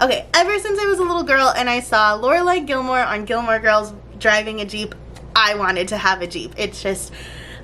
Okay, ever since I was a little girl and I saw Lorelai Gilmore on Gilmore Girls driving a Jeep, I wanted to have a Jeep. It's just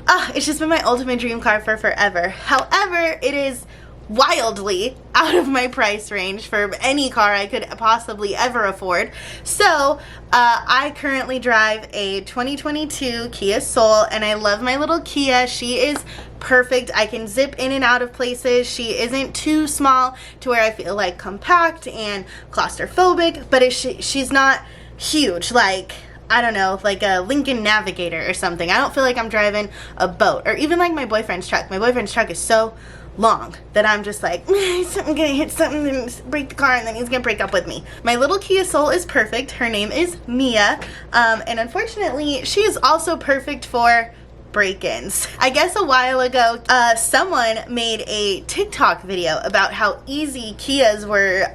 been my ultimate dream car for forever. However, it is wildly out of my price range for any car I could possibly ever afford. So I currently drive a 2022 Kia Soul, and I love my little Kia. She is perfect. I can zip in and out of places. She isn't too small to where I feel like compact and claustrophobic, but she's not huge like, I don't know, like a Lincoln Navigator or something. I don't feel like I'm driving a boat, or even like my boyfriend's truck. My boyfriend's truck is so long that I'm just like, I'm gonna hit something and break the car, and then he's gonna break up with me. My little Kia Soul is perfect. Her name is Mia, and unfortunately she is also perfect for break-ins. I guess a while ago someone made a TikTok video about how easy Kias were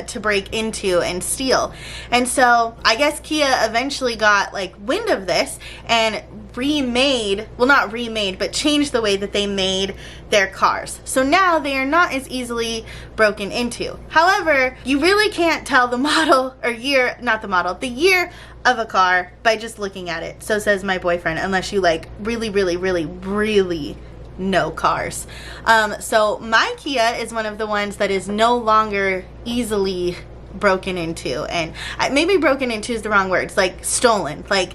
to break into and steal, and so I guess Kia eventually got like wind of this and not remade, but changed the way that they made their cars. So now they are not as easily broken into. However, you really can't tell the model or year, not the model, the year of a car by just looking at it. So says my boyfriend, unless you like really know cars. So my Kia is one of the ones that is no longer easily broken into, and maybe broken into is the wrong word. It's like stolen. Like,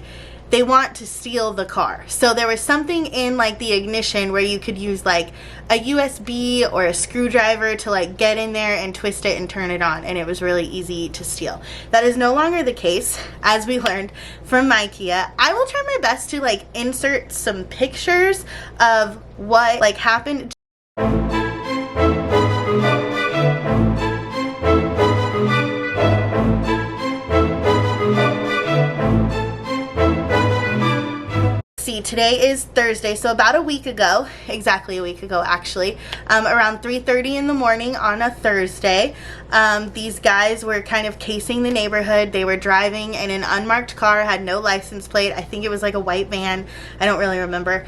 they want to steal the car. So there was something in like the ignition where you could use like a USB or a screwdriver to like get in there and twist it and turn it on, and it was really easy to steal. That is no longer the case, as we learned from my Kia. I will try my best to like insert some pictures of what like happened. Today is Thursday, so about a week ago, exactly a week ago actually, around 3:30 in the morning on a Thursday, these guys were kind of casing the neighborhood. They were driving in an unmarked car, had no license plate. I think it was like a white van. I don't really remember.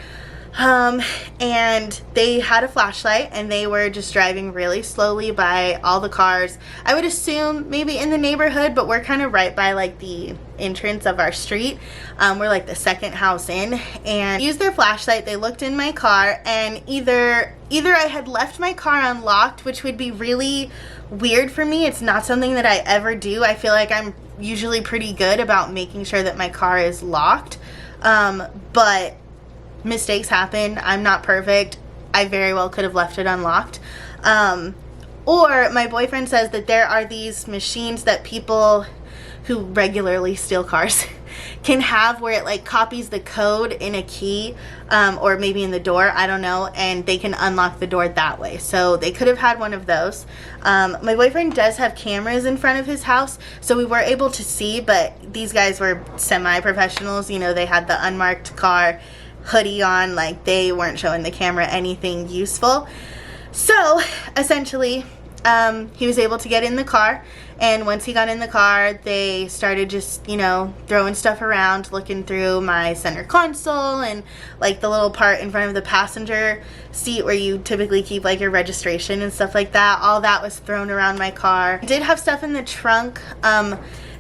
And they had a flashlight, and they were just driving really slowly by all the cars. I would assume maybe in the neighborhood, but we're kind of right by like the entrance of our street. We're like the second house in, and used their flashlight. They looked in my car, and either I had left my car unlocked, which would be really weird for me. It's not something that I ever do. I feel like I'm usually pretty good about making sure that my car is locked, but mistakes happen. I'm not perfect. I very well could have left it unlocked. Or my boyfriend says that there are these machines that people who regularly steal cars can have, where it like copies the code in a key, or maybe in the door, I don't know, and they can unlock the door that way. So they could have had one of those. My boyfriend does have cameras in front of his house, so we were able to see, but these guys were semi-professionals. You know, they had the unmarked car hoodie on, like they weren't showing the camera anything useful. So essentially he was able to get in the car, and once he got in the car, they started just, you know, throwing stuff around, looking through my center console and like the little part in front of the passenger seat where you typically keep like your registration and stuff like that. All that was thrown around my car. I did have stuff in the trunk.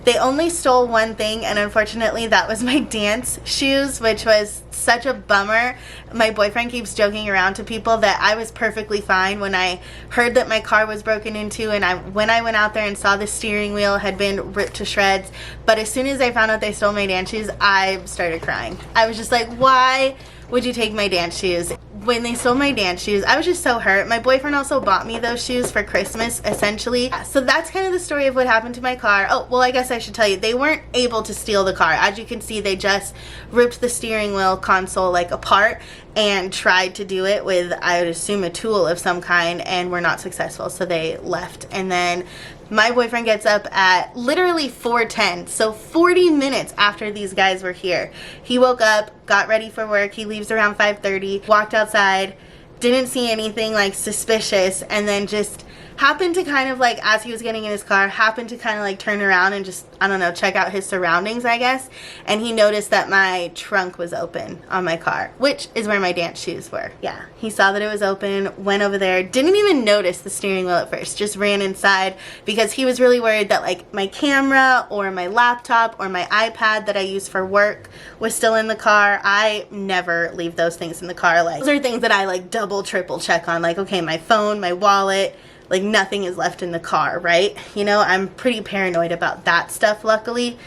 They only stole one thing, and unfortunately that was my dance shoes, which was such a bummer. My boyfriend keeps joking around to people that I was perfectly fine when I heard that my car was broken into, and when I went out there and saw the steering wheel had been ripped to shreds. But as soon as I found out they stole my dance shoes, I started crying. I was just like, why would you take my dance shoes? When they stole my dance shoes, I was just so hurt. My boyfriend also bought me those shoes for Christmas, essentially. So that's kind of the story of what happened to my car. Oh, well, I guess I should tell you, they weren't able to steal the car. As you can see, they just ripped the steering wheel console like apart and tried to do it with, I would assume, a tool of some kind, and were not successful, so they left. And then my boyfriend gets up at literally 4:10, so 40 minutes after these guys were here. He woke up, got ready for work. He leaves around 5:30, walked outside, didn't see anything like suspicious, and then just happened to kind of like, as he was getting in his car, happened to kind of like turn around and just, I don't know, check out his surroundings, I guess. And he noticed that my trunk was open on my car, which is where my dance shoes were. Yeah, he saw that it was open, went over there, didn't even notice the steering wheel at first, just ran inside because he was really worried that like my camera or my laptop or my iPad that I use for work was still in the car. I never leave those things in the car. Like, those are things that I like double, triple check on. Like, okay, my phone, my wallet, like nothing is left in the car, right? You know, I'm pretty paranoid about that stuff, luckily.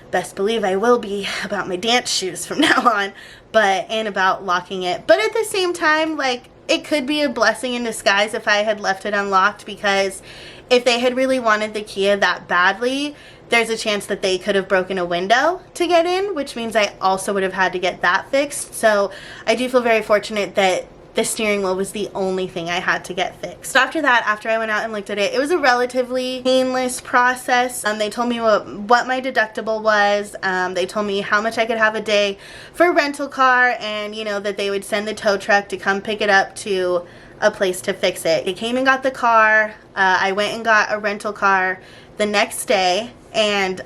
Best believe I will be about my dance shoes from now on, and about locking it. But at the same time, like, it could be a blessing in disguise if I had left it unlocked, because if they had really wanted the Kia that badly, there's a chance that they could have broken a window to get in, which means I also would have had to get that fixed. So I do feel very fortunate that the steering wheel was the only thing I had to get fixed. So after that, after I went out and looked at it, it was a relatively painless process. They told me what my deductible was. They told me how much I could have a day for a rental car, and you know, that they would send the tow truck to come pick it up to a place to fix it. They came and got the car. I went and got a rental car the next day, and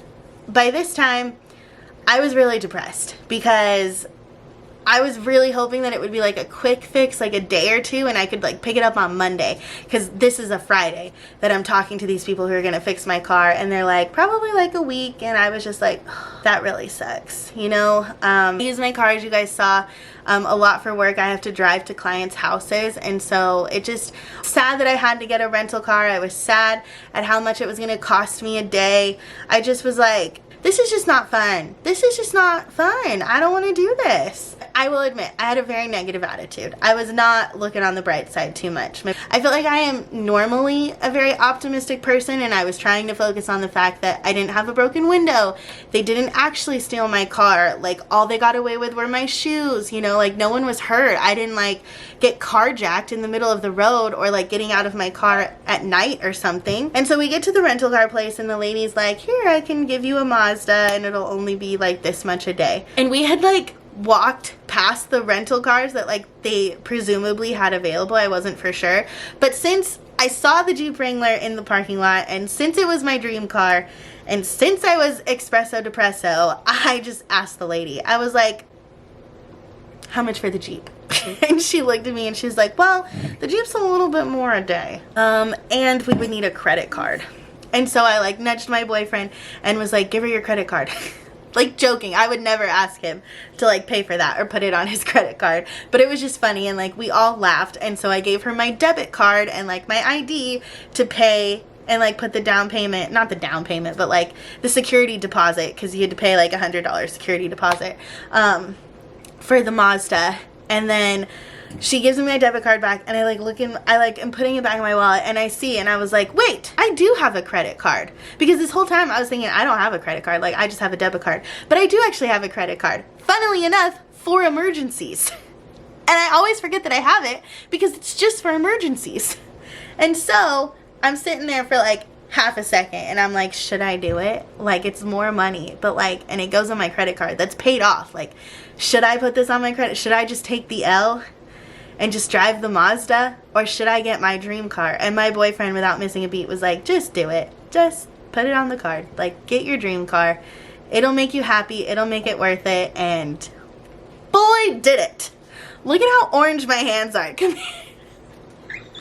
by this time I was really depressed because I was really hoping that it would be like a quick fix, like a day or two, and I could like pick it up on Monday, because this is a Friday that I'm talking to these people who are gonna fix my car, and they're like, probably like a week. And I was just like, oh, that really sucks, you know. I use my car, as you guys saw, a lot for work. I have to drive to clients' houses, and so it just sad that I had to get a rental car. I was sad at how much it was gonna cost me a day. I just was like, this is just not fun. This is just not fun. I don't want to do this. I will admit, I had a very negative attitude. I was not looking on the bright side too much. I feel like I am normally a very optimistic person, and I was trying to focus on the fact that I didn't have a broken window. They didn't actually steal my car. Like, all they got away with were my shoes, you know, like no one was hurt. I didn't like get carjacked in the middle of the road or like getting out of my car at night or something. And so we get to the rental car place, and the lady's like, here, I can give you a Mazda, and it'll only be like this much a day. And we had like walked past the rental cars that like they presumably had available. I wasn't for sure, but since I saw the Jeep Wrangler in the parking lot, and since it was my dream car, and since I was espresso depresso, I just asked the lady. I was like, how much for the Jeep? And she looked at me and she's like, well, the Jeep's a little bit more a day, and we would need a credit card. And so I like nudged my boyfriend and was like, give her your credit card. Like, joking. I would never ask him to like pay for that or put it on his credit card, but it was just funny, and like we all laughed. And so I gave her my debit card and like my ID to pay and like put the down payment, not the down payment, but like the security deposit, because you had to pay like $100 security deposit for the Mazda. And then she gives me my debit card back, and I like look in, I like am putting it back in my wallet, and I see, and I was like, wait, I do have a credit card. Because this whole time I was thinking I don't have a credit card, like I just have a debit card. But I do actually have a credit card, funnily enough, for emergencies. And I always forget that I have it because it's just for emergencies. And so I'm sitting there for like half a second, and I'm like, should I do it? Like, it's more money, but like, and it goes on my credit card that's paid off. Like, should I put this on my credit? Should I just take the L and just drive the Mazda, or should I get my dream car? And my boyfriend, without missing a beat, was like, just do it. Just put it on the card. Like, get your dream car. It'll make you happy. It'll make it worth it. And boy, did it. Look at how orange my hands are. Come here.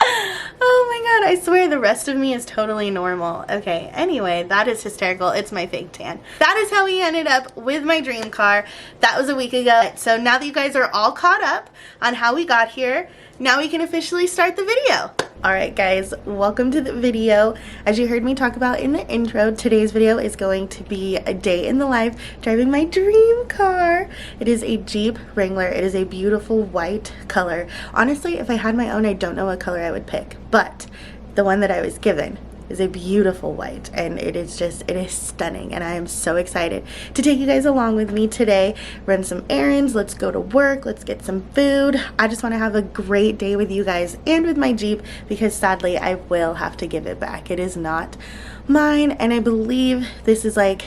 Oh my god, I swear the rest of me is totally normal. Okay, anyway, that is hysterical. It's my fake tan. That is how we ended up with my dream car. That was a week ago. So now that you guys are all caught up on how we got here, now we can officially start the video. Alright guys, welcome to the video. As you heard me talk about in the intro, today's video is going to be a day in the life driving my dream car. It is a Jeep Wrangler. It is a beautiful white color. Honestly, if I had my own, I don't know what color I would pick, but the one that I was given is a beautiful white, and it is stunning, and I am so excited to take you guys along with me today, run some errands, let's go to work, let's get some food. I just want to have a great day with you guys and with my Jeep, because sadly I will have to give it back. It is not mine, and I believe this is like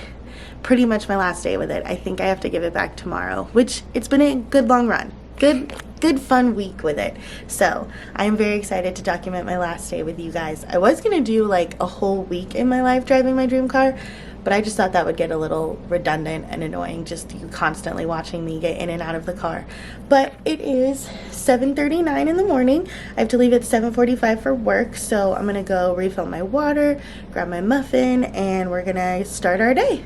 pretty much my last day with it. I think I have to give it back tomorrow, which it's been a good long run. Good good fun week with it. So I'm very excited to document my last day with you guys. I was gonna do like a whole week in my life driving my dream car, but I just thought that would get a little redundant and annoying, just you constantly watching me get in and out of the car. But it is 7:39 in the morning. I have to leave at 7:45 for work, so I'm gonna go refill my water, grab my muffin, and we're gonna start our day.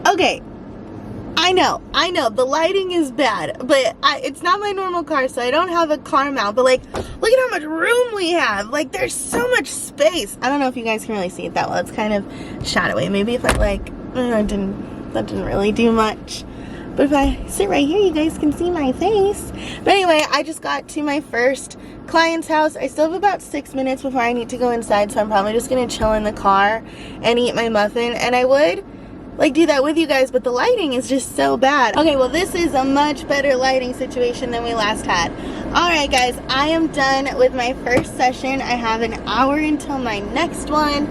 Okay, I know, the lighting is bad, but it's not my normal car, so I don't have a car mount, but like, look at how much room we have. Like, there's so much space. I don't know if you guys can really see it that well. It's kind of shadowy. Maybe if I like, that didn't really do much. But if I sit right here, you guys can see my face. But anyway, I just got to my first client's house. I still have about 6 minutes before I need to go inside, so I'm probably just gonna chill in the car and eat my muffin, and I would like do that with you guys, but the lighting is just so bad. Okay, well, this is a much better lighting situation than we last had. All right, guys, I am done with my first session. I have an hour until my next one,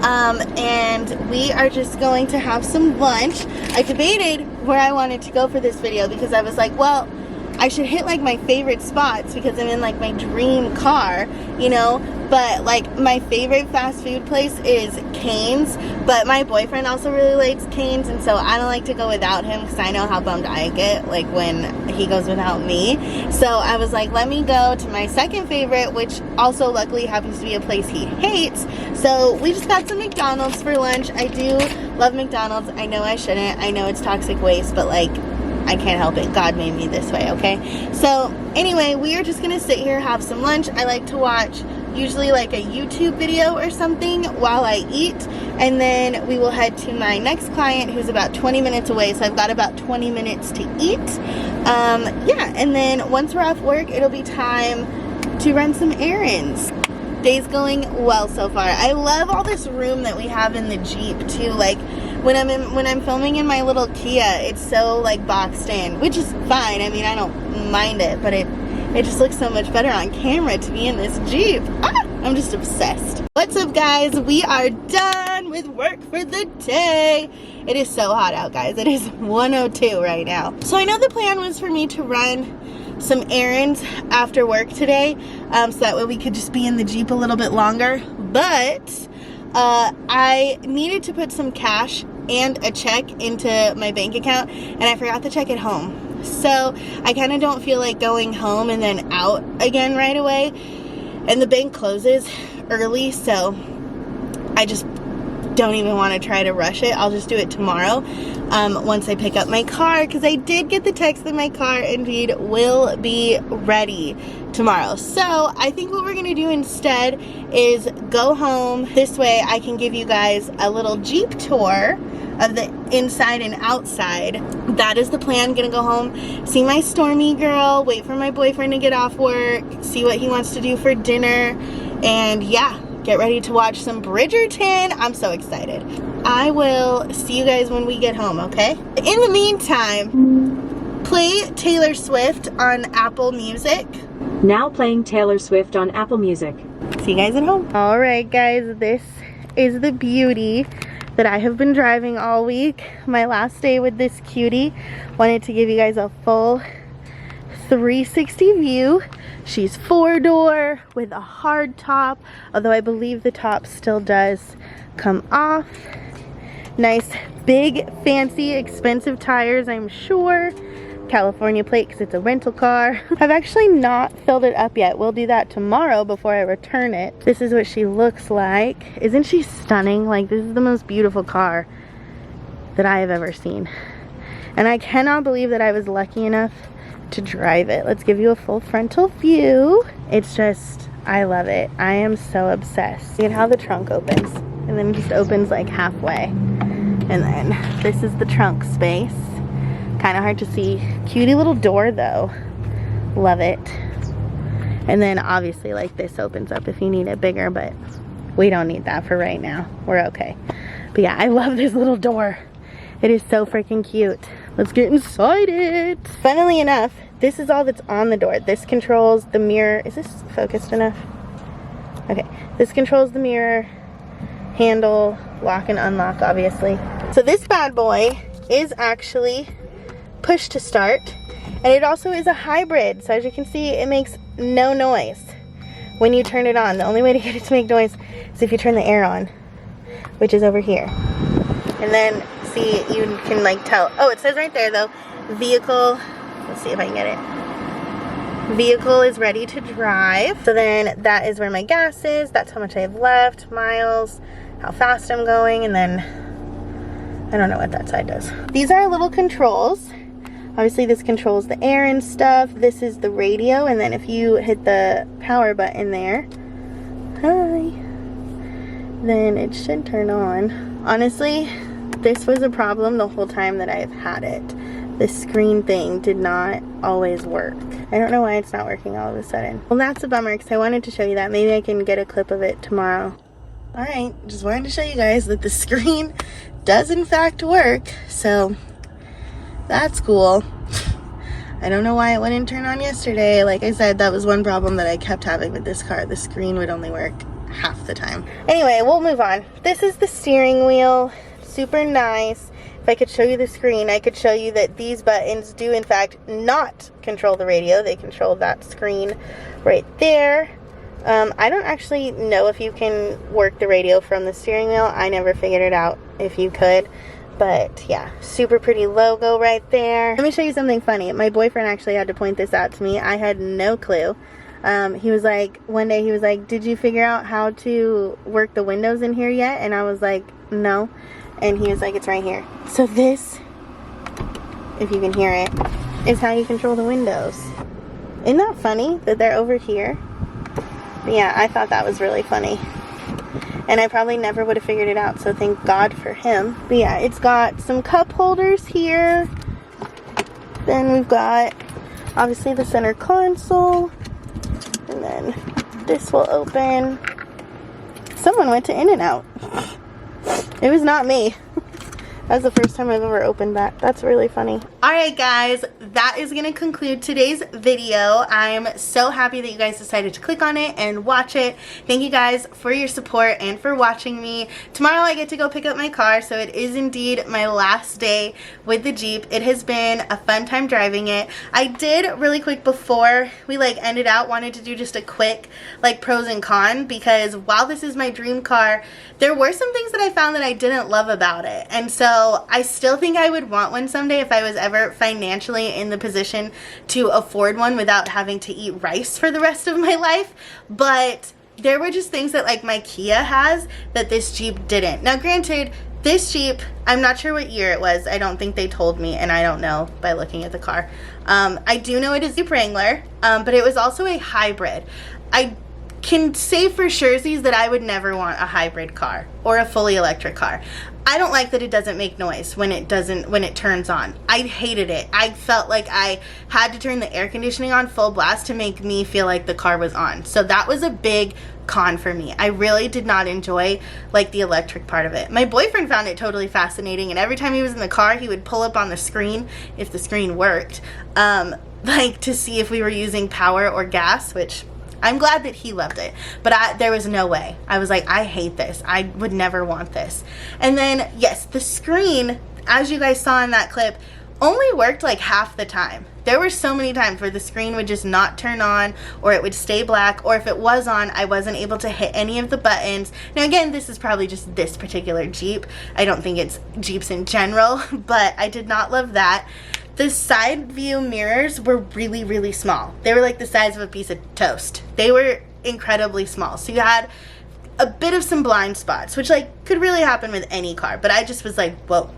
and we are just going to have some lunch. I debated where I wanted to go for this video because I was like, well, I should hit like my favorite spots because I'm in like my dream car, you know, but like my favorite fast food place is Cane's, but my boyfriend also really likes Cane's, and so I don't like to go without him because I know how bummed I get like when he goes without me. So I was like, let me go to my second favorite, which also luckily happens to be a place he hates. So we just got some McDonald's for lunch. I do love McDonald's. I know I shouldn't. I know it's toxic waste, but like, I can't help it. God made me this way, okay? So anyway, we are just gonna sit here, have some lunch. I like to watch usually like a YouTube video or something while I eat, and then we will head to my next client who's about 20 minutes away, so I've got about 20 minutes to eat. Yeah, and then once we're off work, it'll be time to run some errands. Day's going well so far. I love all this room that we have in the Jeep too. Like when I'm filming in my little Kia, it's so like boxed in, which is fine. I mean, I don't mind it, but it just looks so much better on camera to be in this Jeep. I'm just obsessed. What's up, guys? We are done with work for the day. It is so hot out, guys. It is 102 right now. So I know the plan was for me to run some errands after work today, so that way we could just be in the Jeep a little bit longer, but I needed to put some cash and a check into my bank account, and I forgot the check at home. So I kind of don't feel like going home and then out again right away, and the bank closes early, so I just don't even want to try to rush it. I'll just do it tomorrow once I pick up my car, because I did get the text that my car indeed will be ready tomorrow. So I think what we're gonna do instead is go home. This way I can give you guys a little Jeep tour of the inside and outside. That is the plan. Gonna go home, see my Stormy girl, wait for my boyfriend to get off work, see what he wants to do for dinner, and yeah, get ready to watch some Bridgerton. I'm so excited. I will see you guys when we get home, okay? In the meantime, play Taylor Swift on Apple Music. Now playing Taylor Swift on Apple Music. See you guys at home. All right, guys, this is the beauty that I have been driving all week. My last day with this cutie. Wanted to give you guys a full 360 view. She's 4-door with a hard top, although I believe the top still does come off. Nice big fancy expensive tires, I'm sure. California plate because it's a rental car. I've actually not filled it up yet. We'll do that tomorrow before I return it. This is what she looks like. Isn't she stunning? Like, this is the most beautiful car that I have ever seen, and I cannot believe that I was lucky enough to drive it. Let's give you a full frontal view. It's just, I love it. I am so obsessed. Look at how the trunk opens, and then it just opens like halfway, and then this is the trunk space. Kind of hard to see. Cutie little door though. Love it. And then obviously like this opens up if you need it bigger, but we don't need that for right now. We're okay. But yeah, I love this little door. It is so freaking cute. Let's get inside it. Funnily enough, this is all that's on the door. This controls the mirror. Is this focused enough? Okay. This controls the mirror, handle, lock and unlock, obviously. So this bad boy is actually push to start, And it also is a hybrid, so as you can see, it makes no noise when you turn it on. The only way to get it to make noise is if you turn the air on, which is over here. And then, see, you can like tell. Oh, it says right there though, vehicle, let's see if I can get it. Vehicle is ready to drive. So then that is where my gas is. That's how much I have left, miles, how fast I'm going, and then I don't know what that side does. These are little controls. Obviously this controls the air and stuff. This is the radio, and then if you hit the power button there, hi, then it should turn on. Honestly, this was a problem the whole time that I've had it. This screen thing did not always work. I don't know why it's not working all of a sudden. Well, that's a bummer because I wanted to show you that. Maybe I can get a clip of it tomorrow. Alright, just wanted to show you guys that the screen does in fact work, so that's cool. I don't know why it wouldn't turn on yesterday. Like I said, that was one problem that I kept having with this car. The screen would only work half the time. Anyway, we'll move on. This is the steering wheel. Super nice. If I could show you the screen, I could show you that these buttons do in fact not control the radio. They control that screen right there. I don't actually know if you can work the radio from the steering wheel. I never figured it out if you could. But yeah, super pretty logo right there. Let me show you something funny. My boyfriend actually had to point this out to me. I had no clue. He was like, one day he was like, did you figure out how to work the windows in here yet? And I was like, no. And he was like, it's right here. So this, if you can hear it, is how you control the windows. Isn't that funny that they're over here? But yeah, I thought that was really funny. And I probably never would have figured it out, so thank God for him. But yeah, it's got some cup holders here. Then we've got, obviously, the center console. And then this will open. Someone went to In-N-Out. It was not me. That's the first time I've ever opened that. That's really funny. Alright guys, that is going to conclude today's video. I'm so happy that you guys decided to click on it and watch it. Thank you guys for your support and for watching me. Tomorrow I get to go pick up my car, so it is indeed my last day with the Jeep. It has been a fun time driving it. I did really quick before we ended out, wanted to do just a quick pros and cons, because while this is my dream car, there were some things that I found that I didn't love about it. And so I still think I would want one someday if I was ever financially in the position to afford one without having to eat rice for the rest of my life. But there were just things that my Kia has that this Jeep didn't. Now granted, this Jeep, I'm not sure what year it was. I don't think they told me, and I don't know by looking at the car. I do know it is a Wrangler, but it was also a hybrid. I can say for surezies that I would never want a hybrid car or a fully electric car. I don't like that it doesn't make noise when it turns on. I hated it. I felt like I had to turn the air conditioning on full blast to make me feel like the car was on. So that was a big con for me. I really did not enjoy the electric part of it. My boyfriend found it totally fascinating, and every time he was in the car he would pull up on the screen, if the screen worked, to see if we were using power or gas, which I'm glad that he loved it, but there was no way. I was like, I hate this. I would never want this. And then, yes, the screen, as you guys saw in that clip, only worked half the time. There were so many times where the screen would just not turn on, or it would stay black, or if it was on, I wasn't able to hit any of the buttons. Now again, this is probably just this particular Jeep. I don't think it's Jeeps in general, but I did not love that. The side view mirrors were really, really small. They were the size of a piece of toast. They were incredibly small. So you had a bit of some blind spots, which could really happen with any car. But I just was like, whoa,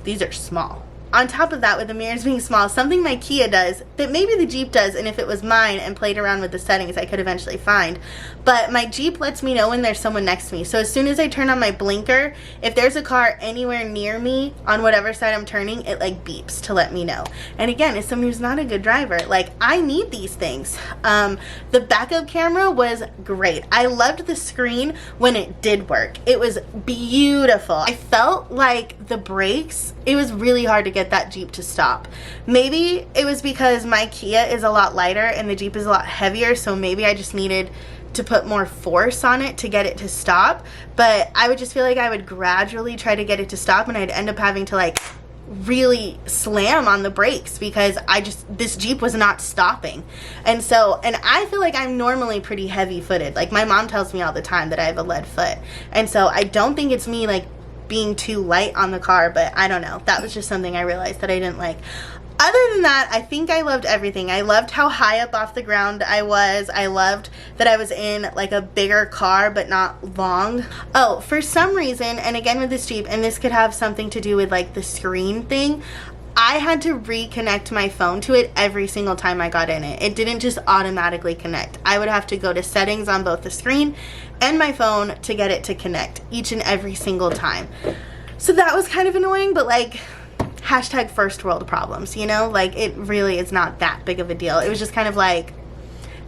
these are small. On top of that, with the mirrors being small, something my Kia does that maybe the Jeep does, and if it was mine and played around with the settings, I could eventually find. But my Jeep lets me know when there's someone next to me. So as soon as I turn on my blinker, if there's a car anywhere near me on whatever side I'm turning, it beeps to let me know. And again, as someone who's not a good driver, I need these things. The backup camera was great. I loved the screen when it did work. It was beautiful. I felt like the brakes, it was really hard to get that Jeep to stop. Maybe it was because my Kia is a lot lighter and the Jeep is a lot heavier, so maybe I just needed to put more force on it to get it to stop. But I would just feel like I would gradually try to get it to stop, and I'd end up having to really slam on the brakes because this Jeep was not stopping. And I feel like I'm normally pretty heavy footed. Like my mom tells me all the time that I have a lead foot. And so I don't think it's me like being too light on the car, but I don't know. That was just something I realized that I didn't like. Other than that, I think I loved everything. I loved how high up off the ground I was. I loved that I was in like a bigger car but not long. Oh, for some reason, and again with this Jeep, and this could have something to do with like the screen thing, I had to reconnect my phone to it every single time I got in it. It didn't just automatically connect. I would have to go to settings on both the screen and my phone to get it to connect each and every single time. So that was kind of annoying, but like, hashtag first world problems, you know? Like, it really is not that big of a deal. It was just kind of like,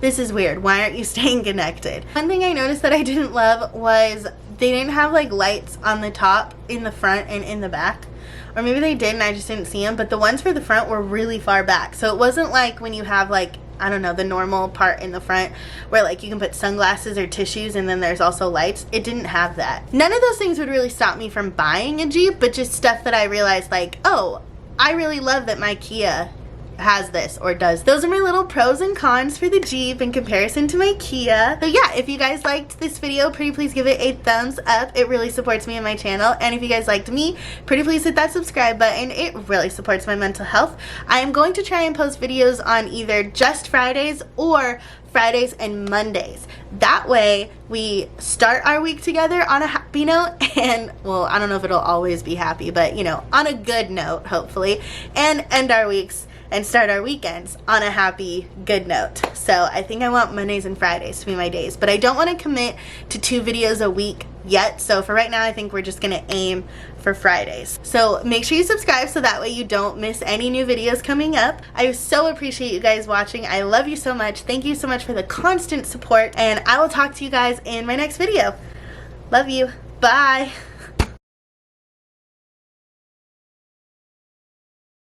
this is weird. Why aren't you staying connected? One thing I noticed that I didn't love was they didn't have like lights on the top, in the front, and in the back. Or maybe they did and I just didn't see them, but the ones for the front were really far back. So it wasn't like when you have like, I don't know, the normal part in the front where like you can put sunglasses or tissues and then there's also lights. It didn't have that. None of those things would really stop me from buying a Jeep, but just stuff that I realized like, oh, I really love that my Kia has this or does. Those are my little pros and cons for the Jeep in comparison to my Kia. So yeah, if you guys liked this video, pretty please give it a thumbs up. It really supports me and my channel. And if you guys liked me, pretty please hit that subscribe button. It really supports my mental health. I am going to try and post videos on either just Fridays or Fridays and Mondays. That way we start our week together on a happy note, and well, I don't know if it'll always be happy, but you know, on a good note hopefully, and end our weeks and start our weekends on a happy, good note. So I think I want Mondays and Fridays to be my days, but I don't want to commit to 2 videos a week yet. So for right now, I think we're just gonna aim for Fridays. So make sure you subscribe so that way you don't miss any new videos coming up. I so appreciate you guys watching. I love you so much. Thank you so much for the constant support, and I will talk to you guys in my next video. Love you. Bye.